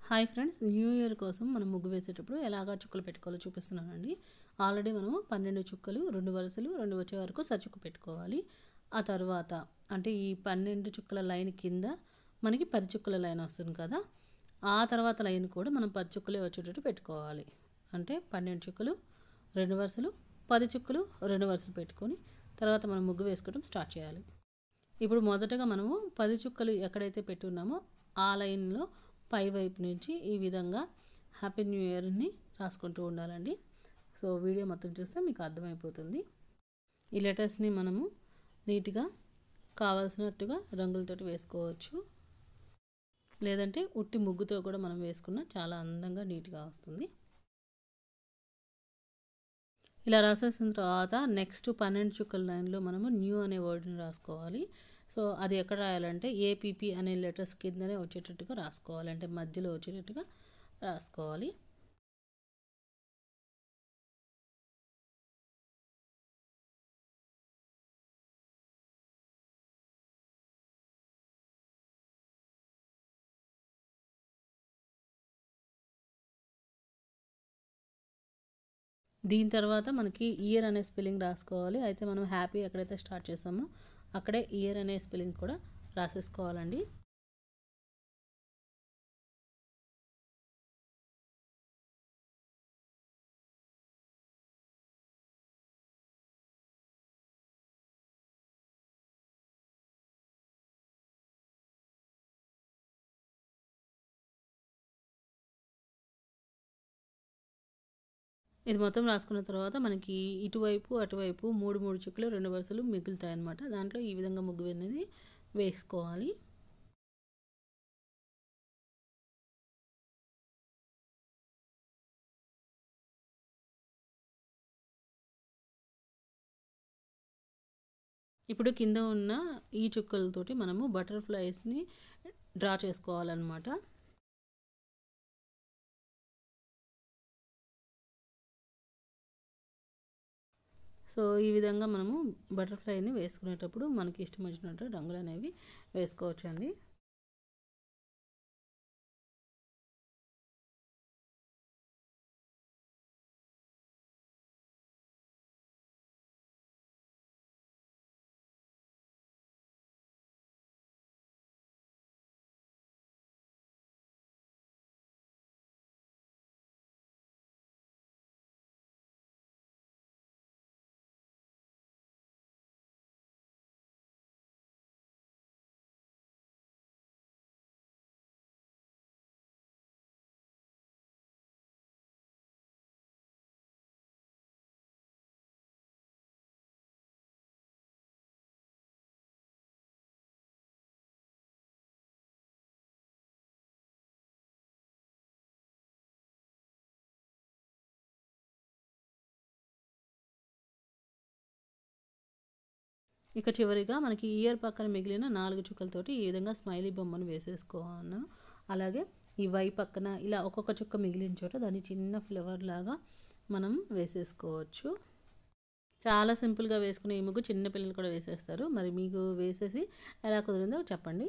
Hi friends, new year కోసం మనం ముగ్గు వేసేటప్పుడు ఎలాగా చుక్కలు పెట్టుకోవాలో చూపిస్తున్నానండి. ఆల్రెడీ మనము 12 చుక్కలు 2 వరుసలు 2 వచ్చే వరకు సర్చుక్కు పెట్టుకోవాలి. ఆ తర్వాత అంటే ఈ 12 చుక్కల లైన్ కింద మనకి 10 చుక్కల లైన్ వస్తుంది కదా, ఆ తర్వాత లైన్ కూడా మనం 10 చుక్కలే వచ్చేటట్టు పెట్టుకోవాలి. అంటే 12 చుక్కలు 2 వరుసలు 10 చుక్కలు 2 వరుసలు పెట్టుకొని తర్వాత మనం ముగ్గు వేసుకోవడం స్టార్ట్ చేయాలి. ఇప్పుడు మొదటగా మనము 10 చుక్కలు ఎక్కడైతే పెట్టున్నామో ఆ లైన్లో పై వైపు నుంచి ఈ విధంగా హ్యాపీ న్యూ ఇయర్ని రాసుకుంటూ ఉండాలండి. సో వీడియో మొత్తం చూస్తే మీకు అర్థమైపోతుంది. ఈ లెటర్స్ని మనము నీట్గా కావాల్సినట్టుగా రంగులతోటి వేసుకోవచ్చు, లేదంటే ఉట్టి ముగ్గుతో కూడా మనం వేసుకున్న చాలా అందంగా నీట్గా వస్తుంది. ఇలా రాసేసిన తర్వాత నెక్స్ట్ 12 చుక్కల లైన్లో మనము న్యూ అనే వర్డ్ని రాసుకోవాలి. సో అది ఎక్కడ రాయాలంటే ఏపీపీ అనే లెటర్స్ కిందనే వచ్చేటట్టుగా రాసుకోవాలి, అంటే మధ్యలో వచ్చేటట్టుగా రాసుకోవాలి. దీని తర్వాత మనకి ఇయర్ అనే స్పెల్లింగ్ రాసుకోవాలి. అయితే మనం హ్యాపీ ఎక్కడైతే స్టార్ట్ చేసామో అక్కడే ఇయర్ అనే స్పెల్లింగ్ కూడా రాసేసుకోవాలండి. ఇది మొత్తం రాసుకున్న తర్వాత మనకి ఇటువైపు అటువైపు 3 చుక్కలు 2 వరుసలు మిగులుతాయి అన్నమాట. దాంట్లో ఈ విధంగా ముగ్గు అనేది వేసుకోవాలి. ఇప్పుడు కింద ఉన్న ఈ చుక్కలతోటి మనము బటర్ఫ్లైస్ని డ్రా చేసుకోవాలన్నమాట. సో ఈ విధంగా మనము బటర్ఫ్లైని వేసుకునేటప్పుడు మనకి ఇష్టం వచ్చినట్టు రంగులు అనేవి వేసుకోవచ్చండి. ఇక చివరిగా మనకి ఇయర్ పక్కన మిగిలిన 4 చుక్కలతోటి ఈ విధంగా స్మైలీ బొమ్మను వేసేసుకోవాలి. అలాగే ఈ వై పక్కన ఇలా ఒక్కొక్క చుక్క మిగిలిన చోట దాన్ని చిన్న ఫ్లవర్ లాగా మనం వేసేసుకోవచ్చు. చాలా సింపుల్గా వేసుకునే ఈ ముగ్గు చిన్న పిల్లలు కూడా వేసేస్తారు. మరి మీకు వేసేసి ఎలా కుదిరిందో చెప్పండి.